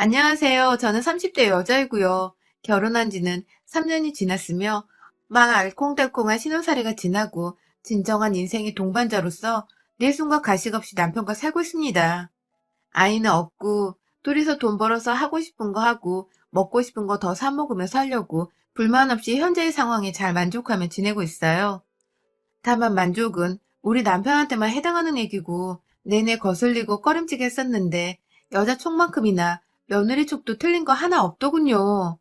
안녕하세요. 저는 30대 여자이고요. 결혼한 지는 3년이 지났으며 막 알콩달콩한 신혼살이가 지나고 진정한 인생의 동반자로서 일순간 가식 없이 남편과 살고 있습니다. 아이는 없고 둘이서 돈 벌어서 하고 싶은 거 하고 먹고 싶은 거 더 사 먹으며 살려고 불만 없이 현재의 상황에 잘 만족하며 지내고 있어요. 다만 만족은 우리 남편한테만 해당하는 얘기고 내내 거슬리고 꺼림칙 했었는데 여자 촉만큼이나 며느리 촉도 틀린 거 하나 없더군요.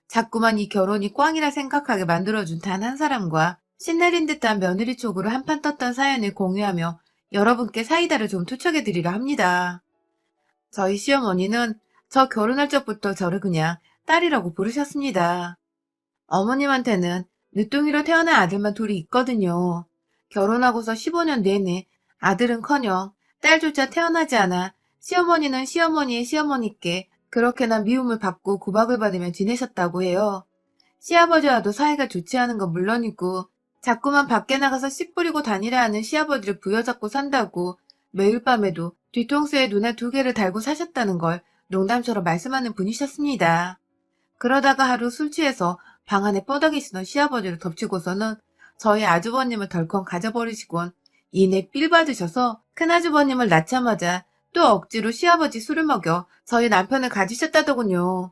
자꾸만 이 결혼이 꽝이라 생각하게 만들어준 단 한 사람과 신내린 듯한 며느리 촉으로 한판 떴던 사연을 공유하며 여러분께 사이다를 좀 투척해드리려 합니다. 저희 시어머니는 저 결혼할 적부터 저를 그냥 딸이라고 부르셨습니다. 어머님한테는 늦둥이로 태어난 아들만 둘이 있거든요. 결혼하고서 15년 내내 아들은커녕 딸조차 태어나지 않아 시어머니는 시어머니의 시어머니께 그렇게나 미움을 받고 구박을 받으며 지내셨다고 해요. 시아버지와도 사이가 좋지 않은 건 물론이고 자꾸만 밖에 나가서 씨 뿌리고 다니려 하는 시아버지를 부여잡고 산다고 매일 밤에도 뒤통수에 눈에 두 개를 달고 사셨다는 걸 농담처럼 말씀하는 분이셨습니다. 그러다가 하루 술 취해서 방 안에 뻗어계시던 시아버지를 덮치고서는 저희 아주버님을 덜컹 가져버리시곤 이내 삘 받으셔서 큰아주버님을 낳자마자 또 억지로 시아버지 술을 먹여 저희 남편을 가지셨다더군요.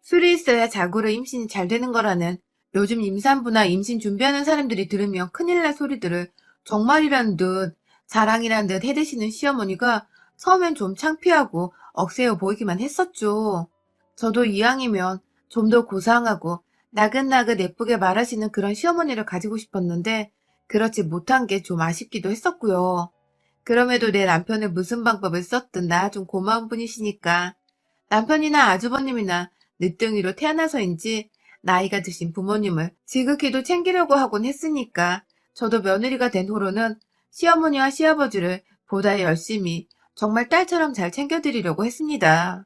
술이 있어야 자고로 임신이 잘 되는 거라는 요즘 임산부나 임신 준비하는 사람들이 들으면 큰일 날 소리들을 정말이란 듯 자랑이란 듯 해대시는 시어머니가 처음엔 좀 창피하고 억세어 보이기만 했었죠. 저도 이왕이면 좀 더 고상하고 나긋나긋 예쁘게 말하시는 그런 시어머니를 가지고 싶었는데 그렇지 못한 게 좀 아쉽기도 했었고요. 그럼에도 내 남편을 무슨 방법을 썼든 나 좀 고마운 분이시니까 남편이나 아주버님이나 늦둥이로 태어나서인지 나이가 드신 부모님을 지극히도 챙기려고 하곤 했으니까 저도 며느리가 된 후로는 시어머니와 시아버지를 보다 열심히 정말 딸처럼 잘 챙겨드리려고 했습니다.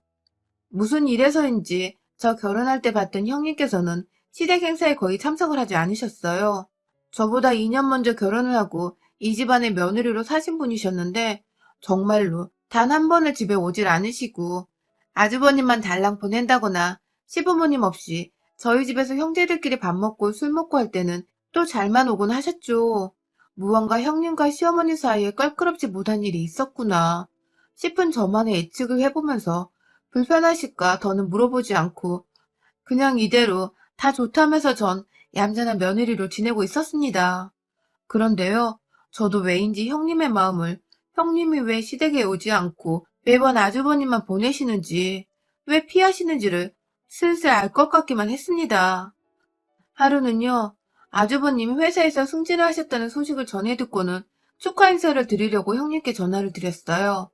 무슨 일에서인지 저 결혼할 때 봤던 형님께서는 시댁 행사에 거의 참석을 하지 않으셨어요. 저보다 2년 먼저 결혼을 하고 이 집안의 며느리로 사신 분이셨는데 정말로 단 한 번을 집에 오질 않으시고 아주버님만 달랑 보낸다거나 시부모님 없이 저희 집에서 형제들끼리 밥 먹고 술 먹고 할 때는 또 잘만 오곤 하셨죠. 무언가 형님과 시어머니 사이에 껄끄럽지 못한 일이 있었구나 싶은 저만의 예측을 해보면서 불편하실까 더는 물어보지 않고 그냥 이대로 다 좋다면서 전 얌전한 며느리로 지내고 있었습니다. 그런데요, 저도 왜인지 형님의 마음을 형님이 왜 시댁에 오지 않고 매번 아주버님만 보내시는지, 왜 피하시는지를 슬슬 알 것 같기만 했습니다. 하루는요, 아주버님이 회사에서 승진을 하셨다는 소식을 전해 듣고는 축하 인사를 드리려고 형님께 전화를 드렸어요.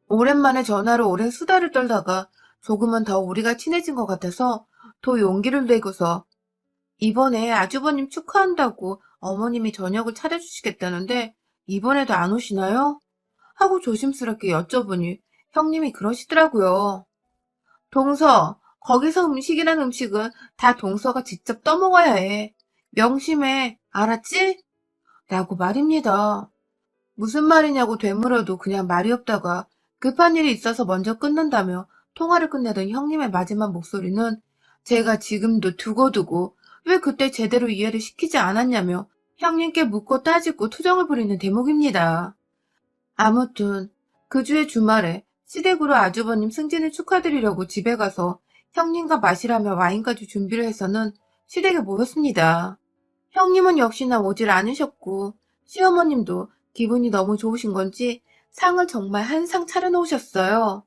오랜만에 전화로 오랜 수다를 떨다가 조금은 더 우리가 친해진 것 같아서 더 용기를 내고서 이번에 아주버님 축하한다고 어머님이 저녁을 차려주시겠다는데 이번에도 안 오시나요? 하고 조심스럽게 여쭤보니 형님이 그러시더라고요. 동서, 거기서 음식이란 음식은 다 동서가 직접 떠먹어야 해. 명심해. 알았지? 라고 말입니다. 무슨 말이냐고 되물어도 그냥 말이 없다가 급한 일이 있어서 먼저 끊는다며 통화를 끝내던 형님의 마지막 목소리는 제가 지금도 두고두고 왜 그때 제대로 이해를 시키지 않았냐며 형님께 묻고 따지고 투정을 부리는 대목입니다. 아무튼 그 주의 주말에 시댁으로 아주버님 승진을 축하드리려고 집에 가서 형님과 마시라며 와인까지 준비를 해서는 시댁에 모였습니다. 형님은 역시나 오질 않으셨고 시어머님도 기분이 너무 좋으신 건지 상을 정말 한 상 차려놓으셨어요.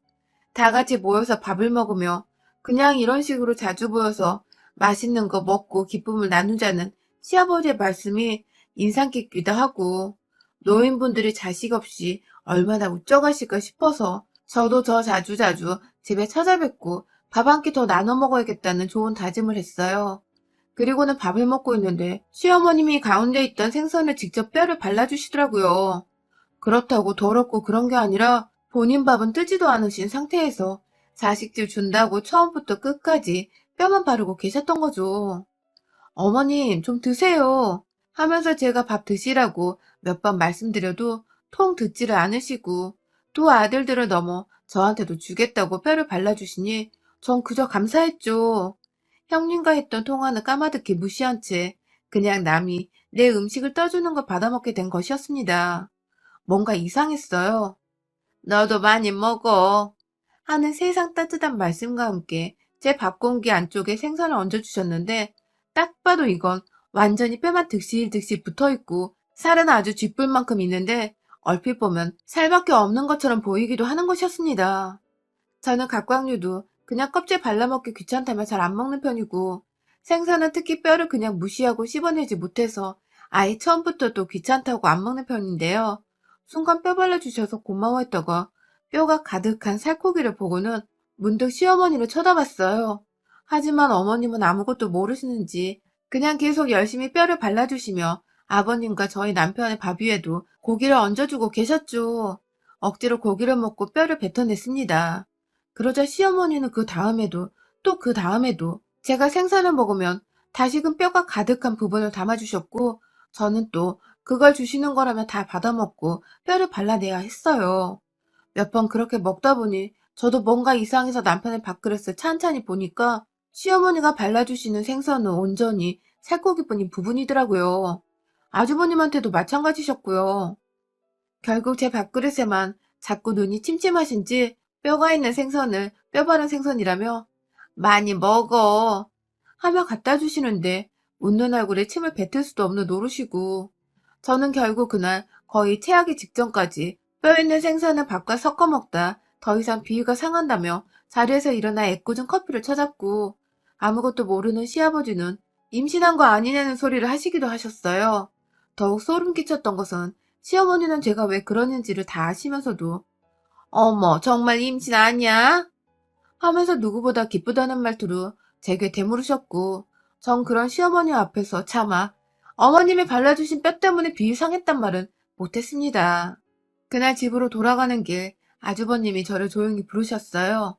다 같이 모여서 밥을 먹으며 그냥 이런 식으로 자주 모여서 맛있는 거 먹고 기쁨을 나누자는 시아버지의 말씀이 인상 깊기도 하고 노인분들이 자식 없이 얼마나 웃져가실까 싶어서 저도 더 자주자주 집에 찾아뵙고 밥 한 끼 더 나눠 먹어야겠다는 좋은 다짐을 했어요. 그리고는 밥을 먹고 있는데 시어머님이 가운데 있던 생선을 직접 뼈를 발라주시더라고요. 그렇다고 더럽고 그런 게 아니라 본인 밥은 뜨지도 않으신 상태에서 자식들 준다고 처음부터 끝까지 뼈만 바르고 계셨던 거죠. 어머님, 좀 드세요. 하면서 제가 밥 드시라고 몇 번 말씀드려도 통 듣지를 않으시고 두 아들들을 넘어 저한테도 주겠다고 뼈를 발라주시니 전 그저 감사했죠. 형님과 했던 통화는 까마득히 무시한 채 그냥 남이 내 음식을 떠주는 걸 받아먹게 된 것이었습니다. 뭔가 이상했어요. 너도 많이 먹어. 하는 세상 따뜻한 말씀과 함께 제 밥 공기 안쪽에 생선을 얹어주셨는데 딱 봐도 이건 완전히 뼈만 득실득실 붙어있고 살은 아주 쥐뿔 만큼 있는데 얼핏 보면 살밖에 없는 것처럼 보이기도 하는 것이었습니다. 저는 갑각류도 그냥 껍질 발라먹기 귀찮다며 잘 안 먹는 편이고 생선은 특히 뼈를 그냥 무시하고 씹어내지 못해서 아예 처음부터 또 귀찮다고 안 먹는 편인데요. 순간 뼈 발라주셔서 고마워했다가 뼈가 가득한 살코기를 보고는 문득 시어머니를 쳐다봤어요. 하지만 어머님은 아무것도 모르시는지 그냥 계속 열심히 뼈를 발라주시며 아버님과 저희 남편의 밥 위에도 고기를 얹어주고 계셨죠. 억지로 고기를 먹고 뼈를 뱉어냈습니다. 그러자 시어머니는 그 다음에도 또 그 다음에도 제가 생선을 먹으면 다시금 뼈가 가득한 부분을 담아주셨고 저는 또 그걸 주시는 거라면 다 받아먹고 뼈를 발라내야 했어요. 몇 번 그렇게 먹다 보니 저도 뭔가 이상해서 남편의 밥그릇을 찬찬히 보니까 시어머니가 발라주시는 생선은 온전히 살코기뿐인 부분이더라고요. 아주버님한테도 마찬가지셨고요. 결국 제 밥그릇에만 자꾸 눈이 침침하신지 뼈가 있는 생선을 뼈 바른 생선이라며 많이 먹어 하며 갖다 주시는데 웃는 얼굴에 침을 뱉을 수도 없는 노릇이고 저는 결국 그날 거의 체하기 직전까지 뼈 있는 생선을 밥과 섞어 먹다 더 이상 비위가 상한다며 자리에서 일어나 애꿎은 커피를 찾았고 아무것도 모르는 시아버지는 임신한 거 아니냐는 소리를 하시기도 하셨어요. 더욱 소름 끼쳤던 것은 시어머니는 제가 왜 그러는지를 다 아시면서도 어머 정말 임신 아니야? 하면서 누구보다 기쁘다는 말투로 제게 되물으셨고 전 그런 시어머니 앞에서 차마 어머님이 발라주신 뼈 때문에 비위 상했단 말은 못했습니다. 그날 집으로 돌아가는 길 아주버님이 저를 조용히 부르셨어요.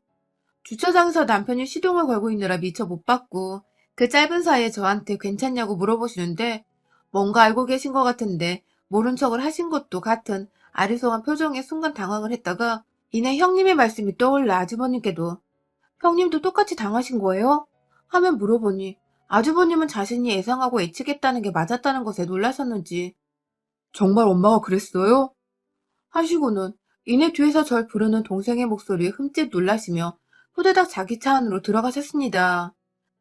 주차장에서 남편이 시동을 걸고 있느라 미처 못 봤고 그 짧은 사이에 저한테 괜찮냐고 물어보시는데 뭔가 알고 계신 것 같은데 모른 척을 하신 것도 같은 아리송한 표정에 순간 당황을 했다가 이내 형님의 말씀이 떠올라 아주버님께도 형님도 똑같이 당하신 거예요? 하면 물어보니 아주버님은 자신이 예상하고 예측했다는 게 맞았다는 것에 놀라셨는지 정말 엄마가 그랬어요? 하시고는 이내 뒤에서 절 부르는 동생의 목소리에 흠칫 놀라시며 후다닥 자기 차 안으로 들어가셨습니다.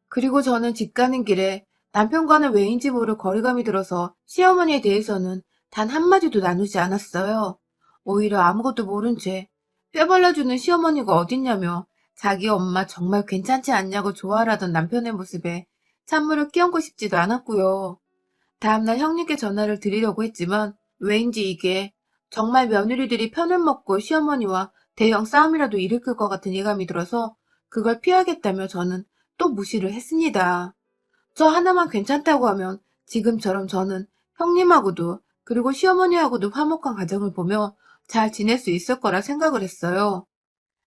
그리고 저는 집 가는 길에 남편과는 왜인지 모를 거리감이 들어서 시어머니에 대해서는 단 한마디도 나누지 않았어요. 오히려 아무것도 모른 채 뼈 발라주는 시어머니가 어딨냐며 자기 엄마 정말 괜찮지 않냐고 좋아하던 남편의 모습에 찬물을 끼얹고 싶지도 않았고요. 다음날 형님께 전화를 드리려고 했지만 왜인지 이게 정말 며느리들이 편을 먹고 시어머니와 대형 싸움이라도 일으킬 것 같은 예감이 들어서 그걸 피하겠다며 저는 또 무시를 했습니다. 저 하나만 괜찮다고 하면 지금처럼 저는 형님하고도 그리고 시어머니하고도 화목한 가정을 보며 잘 지낼 수 있을 거라 생각을 했어요.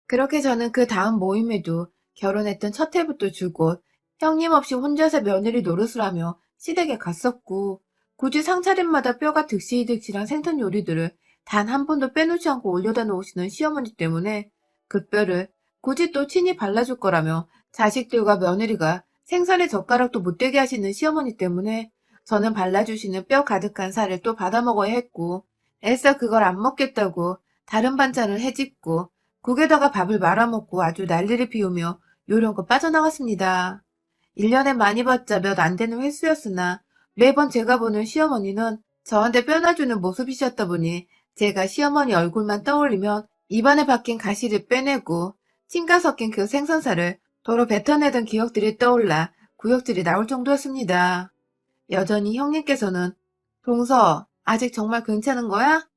그렇게 저는 그 다음 모임에도 결혼했던 첫 해부터 줄곧 형님 없이 혼자서 며느리 노릇을 하며 시댁에 갔었고 굳이 상차림마다 뼈가 득실득실한 생선 요리들을 단 한 번도 빼놓지 않고 올려다 놓으시는 시어머니 때문에 그 뼈를 굳이 또 친히 발라줄 거라며 자식들과 며느리가 생선에 젓가락도 못 대게 하시는 시어머니 때문에 저는 발라주시는 뼈 가득한 살을 또 받아 먹어야 했고 애써 그걸 안 먹겠다고 다른 반찬을 해짓고 국에다가 밥을 말아먹고 아주 난리를 피우며 요령껏 빠져나갔습니다. 1년에 많이 봤자 몇 안 되는 횟수였으나 매번 제가 보는 시어머니는 저한테 뼈놔주는 모습이셨다 보니 제가 시어머니 얼굴만 떠올리면 입안에 박힌 가시를 빼내고 침가 섞인 그 생선살을 도로 뱉어내던 기억들이 떠올라 구역질이 나올 정도였습니다. 여전히 형님께서는 동서 아직 정말 괜찮은 거야?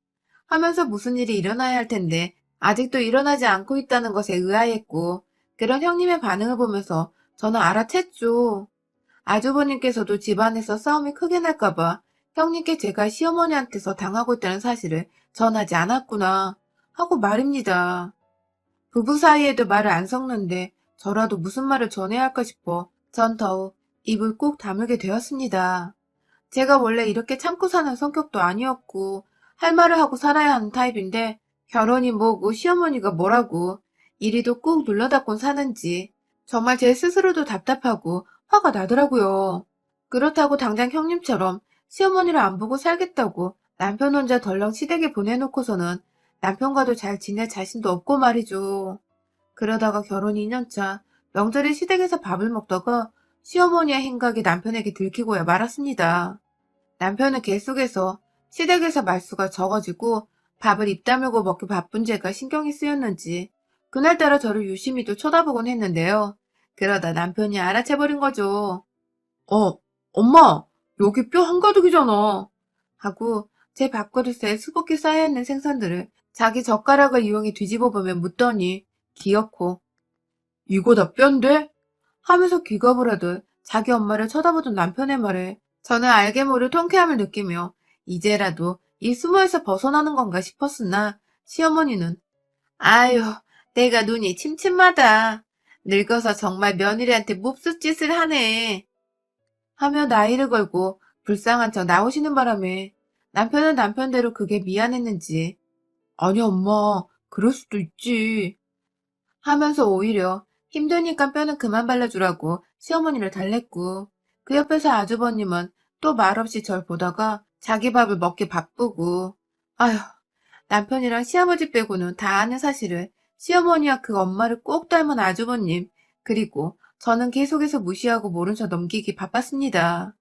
하면서 무슨 일이 일어나야 할 텐데 아직도 일어나지 않고 있다는 것에 의아했고 그런 형님의 반응을 보면서 저는 알아챘죠. 아주버님께서도 집안에서 싸움이 크게 날까봐 형님께 제가 시어머니한테서 당하고 있다는 사실을 전하지 않았구나 하고 말입니다. 부부 사이에도 말을 안 섞는데 저라도 무슨 말을 전해야 할까 싶어 전 더욱 입을 꾹 다물게 되었습니다. 제가 원래 이렇게 참고 사는 성격도 아니었고 할 말을 하고 살아야 하는 타입인데 결혼이 뭐고 시어머니가 뭐라고 이리도 꾹 눌러닫곤 사는지 정말 제 스스로도 답답하고 화가 나더라고요. 그렇다고 당장 형님처럼 시어머니를 안 보고 살겠다고 남편 혼자 덜렁 시댁에 보내놓고서는 남편과도 잘 지낼 자신도 없고 말이죠. 그러다가 결혼 2년차 명절에 시댁에서 밥을 먹다가 시어머니의 행각이 남편에게 들키고야 말았습니다. 남편은 계속해서 시댁에서 말수가 적어지고 밥을 입 다물고 먹기 바쁜 제가 신경이 쓰였는지 그날따라 저를 유심히도 쳐다보곤 했는데요. 그러다 남편이 알아채버린 거죠. 엄마, 여기 뼈 한가득이잖아. 하고 제 밥그릇에 수북히 쌓여있는 생선들을 자기 젓가락을 이용해 뒤집어 보며 묻더니 기어코 이거 다 뼈인데? 하면서 기겁을 하듯 자기 엄마를 쳐다보던 남편의 말에 저는 알게 모를 통쾌함을 느끼며 이제라도 이 수모에서 벗어나는 건가 싶었으나 시어머니는 아유, 내가 눈이 침침하다. 늙어서 정말 며느리한테 몹쓸 짓을 하네. 하며 나이를 걸고 불쌍한 척 나오시는 바람에 남편은 남편대로 그게 미안했는지 아니 엄마, 그럴 수도 있지. 하면서 오히려 힘드니까 뼈는 그만 발라주라고 시어머니를 달랬고 그 옆에서 아주버님은 또 말없이 절 보다가 자기 밥을 먹기 바쁘고 아휴 남편이랑 시아버지 빼고는 다 아는 사실을 시어머니와 그 엄마를 꼭 닮은 아주버님 그리고 저는 계속해서 무시하고 모른 척 넘기기 바빴습니다.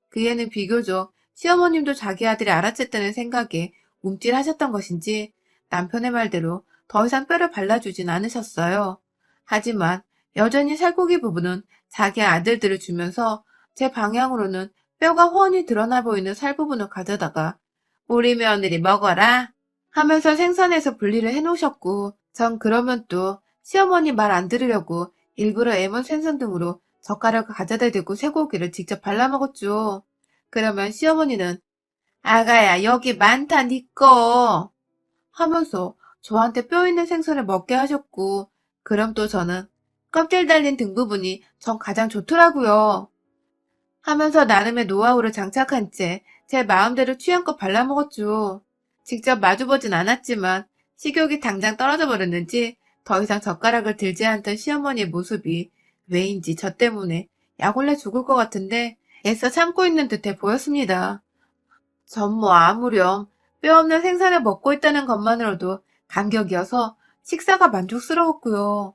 그 애는 비교적 시어머님도 자기 아들이 알아챘다는 생각에 움찔하셨던 것인지 남편의 말대로 더 이상 뼈를 발라주진 않으셨어요. 하지만 여전히 살코기 부분은 자기 아들들을 주면서 제 방향으로는 뼈가 훤히 드러나 보이는 살 부분을 가져다가 우리 며느리 먹어라 하면서 생선에서 분리를 해놓으셨고 전 그러면 또 시어머니 말 안 들으려고 일부러 애먼 생선 등으로 젓가락을 가져다 대고 쇠고기를 직접 발라먹었죠. 그러면 시어머니는 아가야 여기 많다 니꺼 하면서 저한테 뼈 있는 생선을 먹게 하셨고 그럼 또 저는 껍질 달린 등 부분이 전 가장 좋더라고요. 하면서 나름의 노하우를 장착한 채 제 마음대로 취향껏 발라먹었죠. 직접 마주보진 않았지만 식욕이 당장 떨어져 버렸는지 더 이상 젓가락을 들지 않던 시어머니의 모습이 왜인지 저 때문에 약올려 죽을 것 같은데 애써 참고 있는 듯해 보였습니다. 전 뭐 아무렴 뼈 없는 생선을 먹고 있다는 것만으로도 감격이어서 식사가 만족스러웠고요.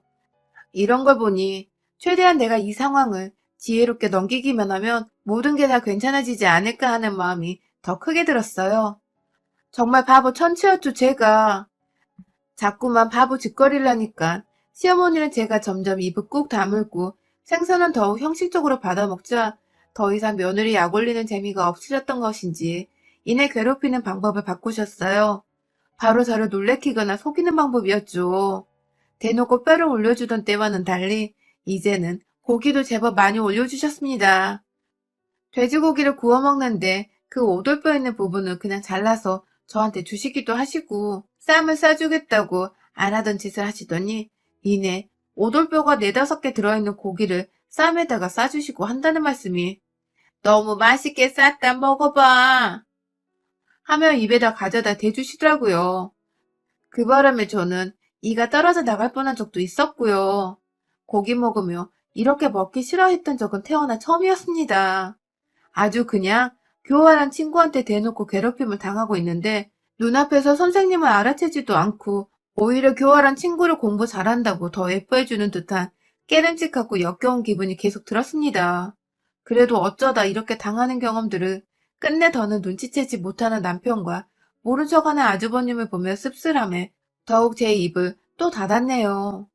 이런 걸 보니 최대한 내가 이 상황을 지혜롭게 넘기기만 하면 모든 게 다 괜찮아지지 않을까 하는 마음이 더 크게 들었어요. 정말 바보 천치였죠, 제가. 자꾸만 바보 짓거리를 하니까 시어머니는 제가 점점 입을 꾹 다물고 생선은 더욱 형식적으로 받아먹자 더 이상 며느리 약 올리는 재미가 없으셨던 것인지 이내 괴롭히는 방법을 바꾸셨어요. 바로 저를 놀래키거나 속이는 방법이었죠. 대놓고 뼈를 올려주던 때와는 달리 이제는 고기도 제법 많이 올려주셨습니다. 돼지고기를 구워 먹는데 그 오돌뼈 있는 부분을 그냥 잘라서 저한테 주시기도 하시고 쌈을 싸주겠다고 안 하던 짓을 하시더니 이내 오돌뼈가 4~5개 들어있는 고기를 쌈에다가 싸주시고 한다는 말씀이 너무 맛있게 쌌다 먹어봐 하며 입에다 가져다 대주시더라고요. 그 바람에 저는 이가 떨어져 나갈 뻔한 적도 있었고요. 고기 먹으며 이렇게 먹기 싫어했던 적은 태어나 처음이었습니다. 아주 그냥 교활한 친구한테 대놓고 괴롭힘을 당하고 있는데 눈앞에서 선생님을 알아채지도 않고 오히려 교활한 친구를 공부 잘한다고 더 예뻐해주는 듯한 깨름직하고 역겨운 기분이 계속 들었습니다. 그래도 어쩌다 이렇게 당하는 경험들을 끝내 더는 눈치채지 못하는 남편과 모른 척하는 아주버님을 보며 씁쓸함에 더욱 제 입을 또 닫았네요.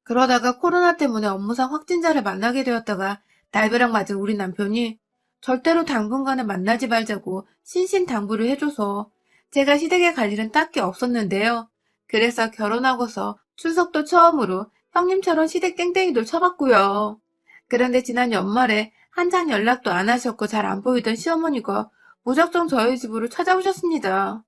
그러다가 코로나 때문에 업무상 확진자를 만나게 되었다가 날벼락 맞은 우리 남편이 절대로 당분간은 만나지 말자고 신신당부를 해줘서 제가 시댁에 갈 일은 딱히 없었는데요. 그래서 결혼하고서 추석도 처음으로 형님처럼 시댁 땡땡이도 쳐봤고요. 그런데 지난 연말에 한창 연락도 안 하셨고 잘 안 보이던 시어머니가 무작정 저희 집으로 찾아오셨습니다.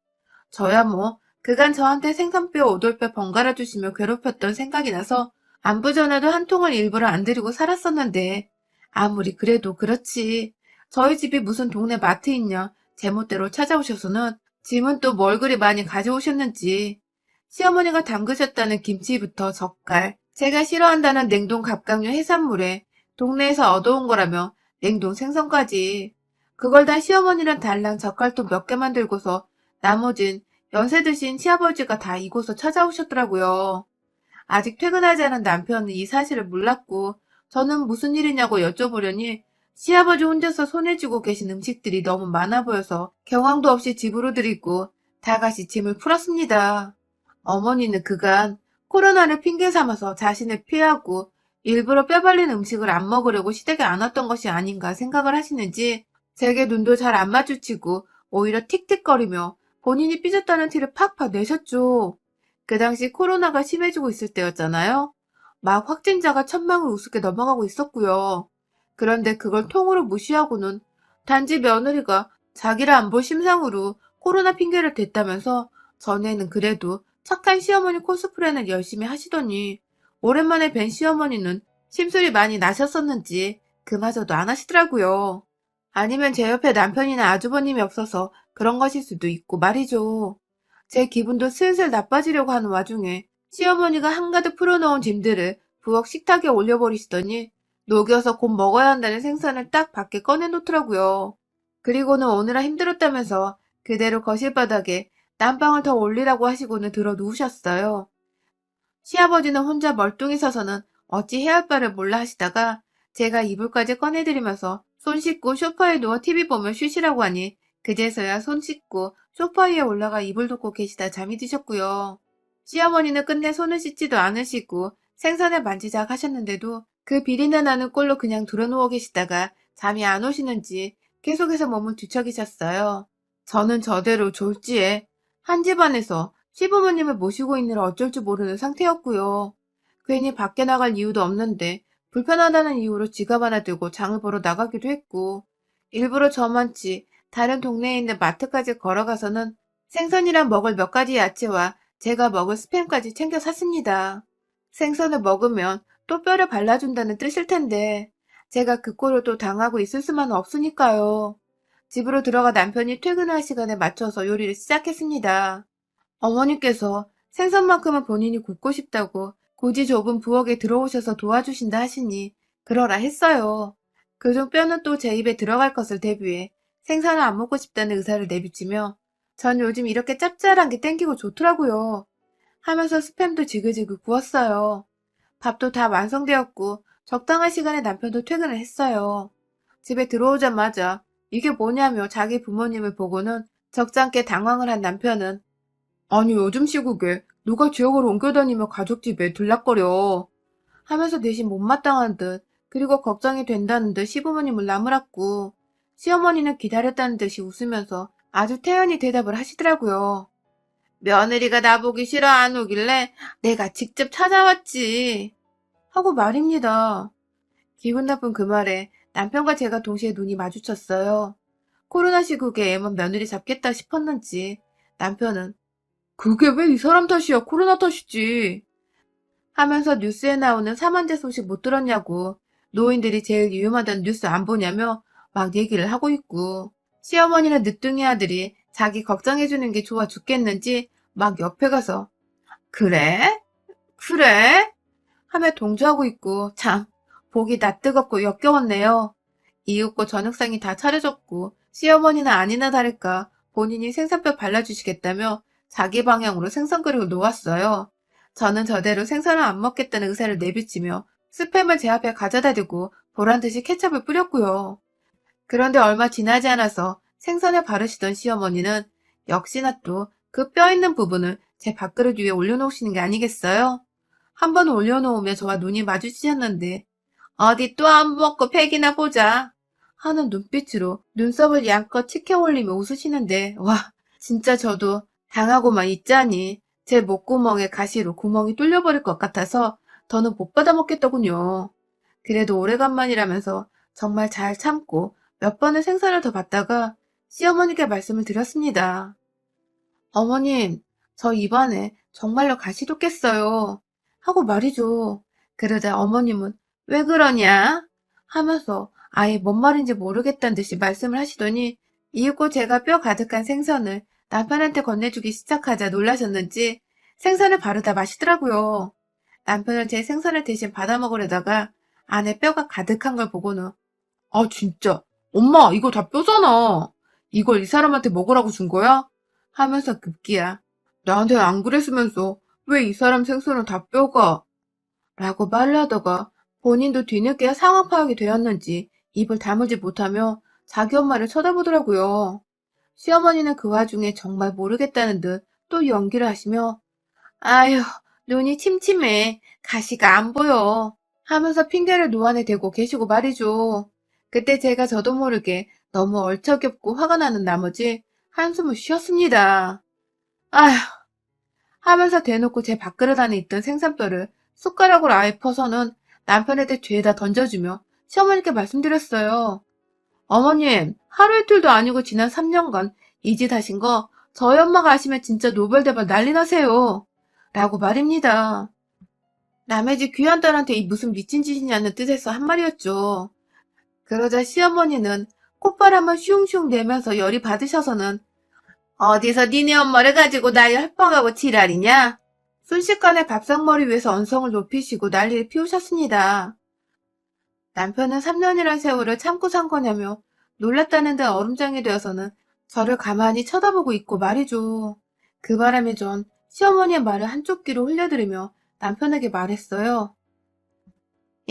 저야 뭐 그간 저한테 생선뼈 오돌뼈 번갈아 주시며 괴롭혔던 생각이 나서 안부 전화도 한 통을 일부러 안 드리고 살았었는데 아무리 그래도 그렇지. 저희 집이 무슨 동네 마트 있냐 제멋대로 찾아오셔서는 짐은 또 뭘 그리 많이 가져오셨는지 시어머니가 담그셨다는 김치부터 젓갈, 제가 싫어한다는 냉동 갑각류 해산물에 동네에서 얻어온 거라며 냉동 생선까지. 그걸 다 시어머니랑 달랑 젓갈통 몇 개만 들고서 나머진 연세 드신 시아버지가 다 이곳을 찾아오셨더라고요. 아직 퇴근하지 않은 남편은 이 사실을 몰랐고 저는 무슨 일이냐고 여쭤보려니 시아버지 혼자서 손에 쥐고 계신 음식들이 너무 많아 보여서 경황도 없이 집으로 들이고 다같이 짐을 풀었습니다. 어머니는 그간 코로나를 핑계 삼아서 자신을 피하고 일부러 뼈 발린 음식을 안 먹으려고 시댁에 안 왔던 것이 아닌가 생각을 하시는지 제게 눈도 잘 안 마주치고 오히려 틱틱거리며 본인이 삐졌다는 티를 팍팍 내셨죠. 그 당시 코로나가 심해지고 있을 때였잖아요. 막 확진자가 1,000명을 우습게 넘어가고 있었고요. 그런데 그걸 통으로 무시하고는 단지 며느리가 자기를 안 볼 심상으로 코로나 핑계를 댔다면서 전에는 그래도 착한 시어머니 코스프레는 열심히 하시더니 오랜만에 뵌 시어머니는 심술이 많이 나셨었는지 그마저도 안 하시더라고요. 아니면 제 옆에 남편이나 아주버님이 없어서 그런 것일 수도 있고 말이죠. 제 기분도 슬슬 나빠지려고 하는 와중에 시어머니가 한가득 풀어놓은 짐들을 부엌 식탁에 올려버리시더니 녹여서 곧 먹어야 한다는 생선을 딱 밖에 꺼내놓더라고요. 그리고는 오느라 힘들었다면서 그대로 거실 바닥에 난방을 더 올리라고 하시고는 들어 누우셨어요. 시아버지는 혼자 멀뚱히 서서는 어찌 해야 할 바를 몰라 하시다가 제가 이불까지 꺼내드리면서 손 씻고 소파에 누워 TV 보며 쉬시라고 하니 그제서야 손 씻고 소파 위에 올라가 이불 덮고 계시다 잠이 드셨고요. 시어머니는 끝내 손을 씻지도 않으시고 생선을 만지작 하셨는데도 그 비린내 나는 꼴로 그냥 들어누워 계시다가 잠이 안 오시는지 계속해서 몸을 뒤척이셨어요. 저는 저대로 졸지에 한 집안에서 시부모님을 모시고 있느라 어쩔 줄 모르는 상태였고요. 괜히 밖에 나갈 이유도 없는데 불편하다는 이유로 지갑 하나 들고 장을 보러 나가기도 했고 일부러 저만치 다른 동네에 있는 마트까지 걸어가서는 생선이랑 먹을 몇 가지 야채와 제가 먹을 스팸까지 챙겨 샀습니다. 생선을 먹으면 또 뼈를 발라준다는 뜻일 텐데 제가 그 꼴을 또 당하고 있을 수만은 없으니까요. 집으로 들어가 남편이 퇴근할 시간에 맞춰서 요리를 시작했습니다. 어머니께서 생선만큼은 본인이 굽고 싶다고 굳이 좁은 부엌에 들어오셔서 도와주신다 하시니 그러라 했어요. 그중 뼈는 또 제 입에 들어갈 것을 대비해 생선을 안 먹고 싶다는 의사를 내비치며 전 요즘 이렇게 짭짤한 게 땡기고 좋더라고요. 하면서 스팸도 지글지글 구웠어요. 밥도 다 완성되었고 적당한 시간에 남편도 퇴근을 했어요. 집에 들어오자마자 이게 뭐냐며 자기 부모님을 보고는 적잖게 당황을 한 남편은 아니 요즘 시국에 누가 지역으로 옮겨다니며 가족집에 들락거려 하면서 대신 못마땅한 듯 그리고 걱정이 된다는 듯 시부모님을 나무랐고 시어머니는 기다렸다는 듯이 웃으면서 아주 태연히 대답을 하시더라고요. 며느리가 나보기 싫어 안 오길래 내가 직접 찾아왔지 하고 말입니다. 기분 나쁜 그 말에 남편과 제가 동시에 눈이 마주쳤어요. 코로나 시국에 애만 며느리 잡겠다 싶었는지 남편은 그게 왜 이 사람 탓이야 코로나 탓이지 하면서 뉴스에 나오는 사망자 소식 못 들었냐고 노인들이 제일 위험하다는 뉴스 안 보냐며 막 얘기를 하고 있고 시어머니는 늦둥이 아들이 자기 걱정해주는 게 좋아 죽겠는지 막 옆에 가서 그래? 그래? 하며 동조하고 있고 참 보기 낯뜨겁고 역겨웠네요. 이윽고 저녁상이 다 차려졌고 시어머니는 아니나 다를까 본인이 생선뼈 발라주시겠다며 자기 방향으로 생선 그릇을 놓았어요. 저는 저대로 생선을 안 먹겠다는 의사를 내비치며 스팸을 제 앞에 가져다 대고 보란듯이 케첩을 뿌렸고요. 그런데 얼마 지나지 않아서 생선에 바르시던 시어머니는 역시나 또 그 뼈 있는 부분을 제 밥그릇 위에 올려놓으시는 게 아니겠어요? 한 번 올려놓으면 저와 눈이 마주치셨는데 어디 또 안 먹고 팩이나 보자 하는 눈빛으로 눈썹을 양껏 치켜 올리며 웃으시는데 와 진짜 저도 당하고만 있자니 제 목구멍에 가시로 구멍이 뚫려버릴 것 같아서 더는 못 받아먹겠더군요. 그래도 오래간만이라면서 정말 잘 참고 몇 번의 생선을 더 받다가 시어머니께 말씀을 드렸습니다. 어머님, 저 입안에 정말로 가시 돋겠어요. 하고 말이죠. 그러자 어머님은 왜 그러냐? 하면서 아예 뭔 말인지 모르겠다는 듯이 말씀을 하시더니 이윽고 제가 뼈 가득한 생선을 남편한테 건네주기 시작하자 놀라셨는지 생선을 바르다 마시더라고요. 남편은 제 생선을 대신 받아 먹으려다가 안에 뼈가 가득한 걸 보고는 아 진짜 엄마 이거 다 뼈잖아. 이걸 이 사람한테 먹으라고 준 거야? 하면서 급기야 나한테 안 그랬으면서 왜 이 사람 생선은 다 뼈가? 라고 말을 하다가 본인도 뒤늦게 상황 파악이 되었는지 입을 다물지 못하며 자기 엄마를 쳐다보더라고요. 시어머니는 그 와중에 정말 모르겠다는 듯 또 연기를 하시며 아휴 눈이 침침해 가시가 안 보여 하면서 핑계를 노안에 대고 계시고 말이죠. 그때 제가 저도 모르게 너무 얼척없고 화가 나는 나머지 한숨을 쉬었습니다. 아휴 하면서 대놓고 제 밥그릇 안에 있던 생선뼈를 숟가락으로 아예 퍼서는 남편한테 죄다 던져주며 시어머니께 말씀드렸어요. 어머님, 하루 이틀도 아니고 지난 3년간 이 짓 하신 거 저희 엄마가 아시면 진짜 노벌대발 난리 나세요. 라고 말입니다. 남의 집 귀한 딸한테 이 무슨 미친 짓이냐는 뜻에서 한 말이었죠. 그러자 시어머니는 콧바람을 슝슝 내면서 열이 받으셔서는 어디서 니네 엄마를 가지고 날 협박하고 지랄이냐? 순식간에 밥상머리 위에서 언성을 높이시고 난리를 피우셨습니다. 남편은 3년이란 세월을 참고 산 거냐며 놀랐다는 듯 얼음장이 되어서는 저를 가만히 쳐다보고 있고 말이죠. 그 바람에 전 시어머니의 말을 한쪽 귀로 흘려들으며 남편에게 말했어요.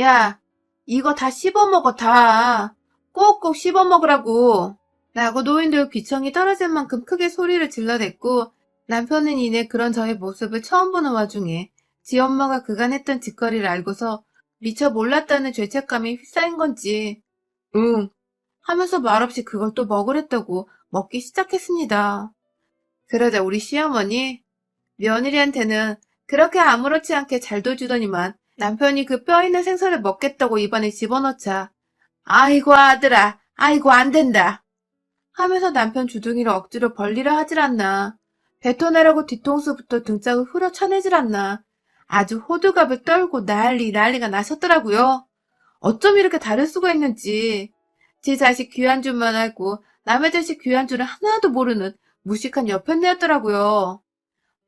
야, 이거 다 씹어먹어 다. 꼭꼭 씹어먹으라고. 라고 노인들 귀청이 떨어질 만큼 크게 소리를 질러댔고 남편은 이내 그런 저의 모습을 처음 보는 와중에 지 엄마가 그간 했던 짓거리를 알고서 미처 몰랐다는 죄책감이 휩싸인 건지 응 하면서 말없이 그걸 또 먹으랬다고 먹기 시작했습니다. 그러자 우리 시어머니 며느리한테는 그렇게 아무렇지 않게 잘도 주더니만 남편이 그 뼈 있는 생선을 먹겠다고 입안에 집어넣자 아이고 아들아 아이고 안 된다 하면서 남편 주둥이를 억지로 벌리려 하질 않나 뱉어내라고 뒤통수부터 등짝을 후려 쳐내질 않나 아주 호들갑을 떨고 난리가 나셨더라고요. 어쩜 이렇게 다를 수가 있는지 제 자식 귀한 줄만 알고 남의 자식 귀한 줄을 하나도 모르는 무식한 여편네였더라고요.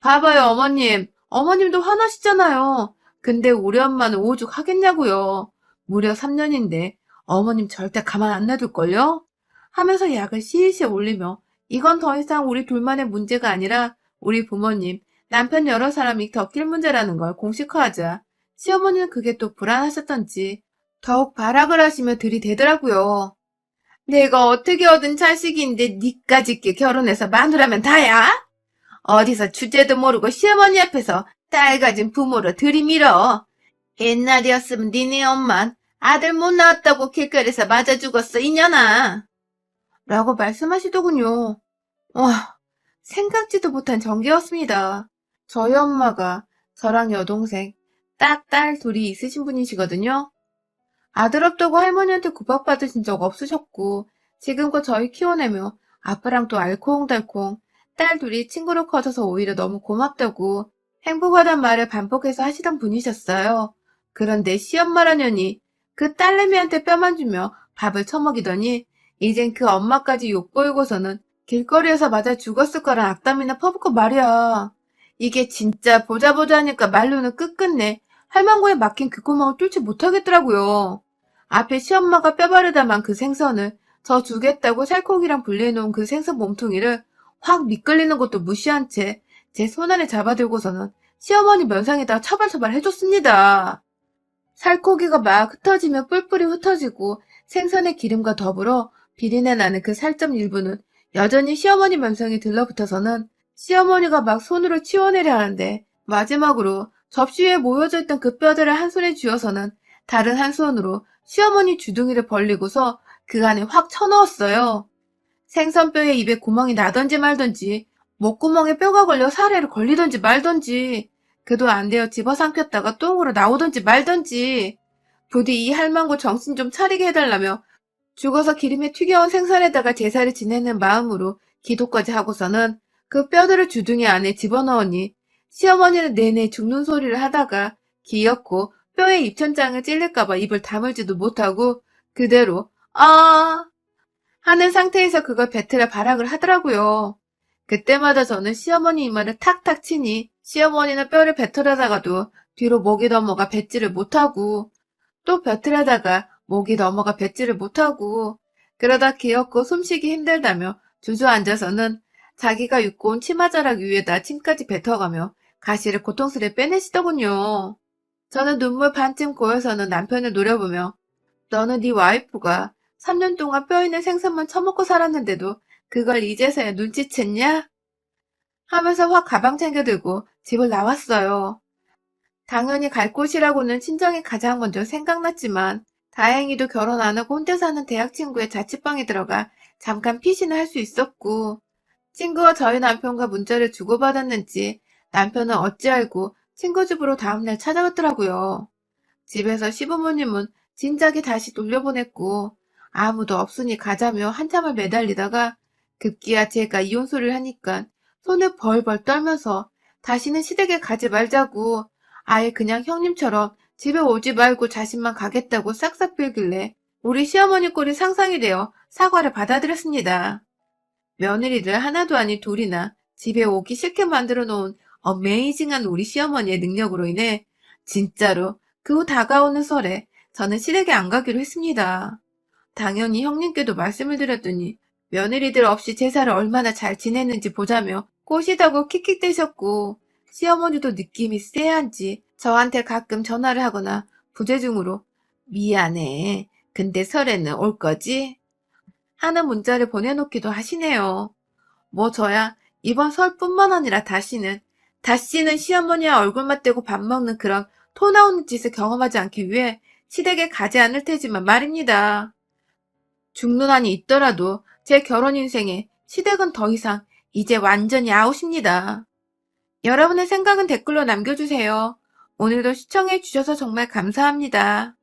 봐봐요 어머님 어머님도 화나시잖아요. 근데 우리 엄마는 오죽 하겠냐고요. 무려 3년인데 어머님 절대 가만 안 놔둘걸요? 하면서 약을 시시 올리며 이건 더 이상 우리 둘만의 문제가 아니라 우리 부모님, 남편 여러 사람이 겪일 문제라는 걸 공식화하자 시어머니는 그게 또 불안하셨던지 더욱 발악을 하시며 들이대더라고요. 내가 어떻게 얻은 자식인데 니까짓게 결혼해서 마누라면 다야? 어디서 주제도 모르고 시어머니 앞에서 딸 가진 부모로 들이밀어. 옛날이었으면 니네 엄만 아들 못 낳았다고 길거리에서 맞아 죽었어 이년아. 라고 말씀하시더군요. 와, 생각지도 못한 전개였습니다. 저희 엄마가 저랑 여동생, 딱 딸 둘이 있으신 분이시거든요. 아들 없다고 할머니한테 구박받으신 적 없으셨고 지금껏 저희 키워내며 아빠랑 또 알콩달콩 딸 둘이 친구로 커져서 오히려 너무 고맙다고 행복하단 말을 반복해서 하시던 분이셨어요. 그런데 시엄마라냐니 그 딸내미한테 뼈만 주며 밥을 처먹이더니 이젠 그 엄마까지 욕보이고서는 길거리에서 맞아 죽었을 거란 악담이나 퍼붓고 말이야. 이게 진짜 보자 하니까 말로는 끝끝내 할망구에 막힌 그 구멍을 뚫지 못하겠더라고요. 앞에 시엄마가 뼈 바르다만 그 생선을 저 주겠다고 살코기랑 분리해놓은 그 생선 몸통이를 확 미끌리는 것도 무시한 채 제 손안에 잡아들고서는 시어머니 면상에다 처발처발 해줬습니다. 살코기가 막 흩어지며 뿔뿔이 흩어지고 생선의 기름과 더불어 비린내 나는 그 살점 일부는 여전히 시어머니 면상에 들러붙어서는 시어머니가 막 손으로 치워내려 하는데 마지막으로 접시 위에 모여져 있던 그 뼈들을 한 손에 쥐어서는 다른 한 손으로 시어머니 주둥이를 벌리고서 그 안에 확 쳐넣었어요. 생선뼈에 입에 구멍이 나던지 말던지 목구멍에 뼈가 걸려 사례를 걸리던지 말던지 그도 안 되어 집어삼켰다가 똥으로 나오던지 말던지 부디 이 할망구 정신 좀 차리게 해달라며 죽어서 기름에 튀겨온 생선에다가 제사를 지내는 마음으로 기도까지 하고서는 그 뼈들을 주둥이 안에 집어넣으니 시어머니는 내내 죽는 소리를 하다가 기었고 뼈에 입천장을 찔릴까봐 입을 다물지도 못하고 그대로 아 하는 상태에서 그걸 뱉으려 발악을 하더라고요. 그때마다 저는 시어머니 이마를 탁탁 치니 시어머니는 뼈를 뱉으려다가도 뒤로 목이 넘어가 뱉지를 못하고 또 뱉으려다가 목이 넘어가 뱉지를 못하고 그러다 기어코 숨쉬기 힘들다며 주저앉아서는 자기가 입고 온 치마자락 위에다 침까지 뱉어가며 가시를 고통스레 빼내시더군요. 저는 눈물 반쯤 고여서는 남편을 노려보며 너는 네 와이프가 3년 동안 뼈 있는 생선만 처먹고 살았는데도 그걸 이제서야 눈치챘냐? 하면서 확 가방 챙겨들고 집을 나왔어요. 당연히 갈 곳이라고는 친정이 가장 먼저 생각났지만 다행히도 결혼 안 하고 혼자 사는 대학 친구의 자취방에 들어가 잠깐 피신을 할 수 있었고 친구와 저희 남편과 문자를 주고받았는지 남편은 어찌 알고 친구 집으로 다음날 찾아왔더라고요. 집에서 시부모님은 진작에 다시 돌려보냈고 아무도 없으니 가자며 한참을 매달리다가 급기야 제가 이혼 소리를 하니까 손을 벌벌 떨면서 다시는 시댁에 가지 말자고 아예 그냥 형님처럼 집에 오지 말고 자신만 가겠다고 싹싹 빌길래 우리 시어머니 꼴이 상상이 되어 사과를 받아들였습니다. 며느리를 하나도 아닌 둘이나 집에 오기 싫게 만들어 놓은 어메이징한 우리 시어머니의 능력으로 인해 진짜로 그 후 다가오는 설에 저는 시댁에 안 가기로 했습니다. 당연히 형님께도 말씀을 드렸더니 며느리들 없이 제사를 얼마나 잘 지냈는지 보자며 꼬시다고 킥킥대셨고 시어머니도 느낌이 쎄한지 저한테 가끔 전화를 하거나 부재중으로 미안해. 근데 설에는 올 거지? 하는 문자를 보내놓기도 하시네요. 뭐 저야 이번 설뿐만 아니라 다시는 시어머니와 얼굴 맞대고 밥 먹는 그런 토 나오는 짓을 경험하지 않기 위해 시댁에 가지 않을 테지만 말입니다. 죽는 한이 있더라도 제 결혼 인생에 시댁은 더 이상 이제 완전히 아웃입니다. 여러분의 생각은 댓글로 남겨주세요. 오늘도 시청해주셔서 정말 감사합니다.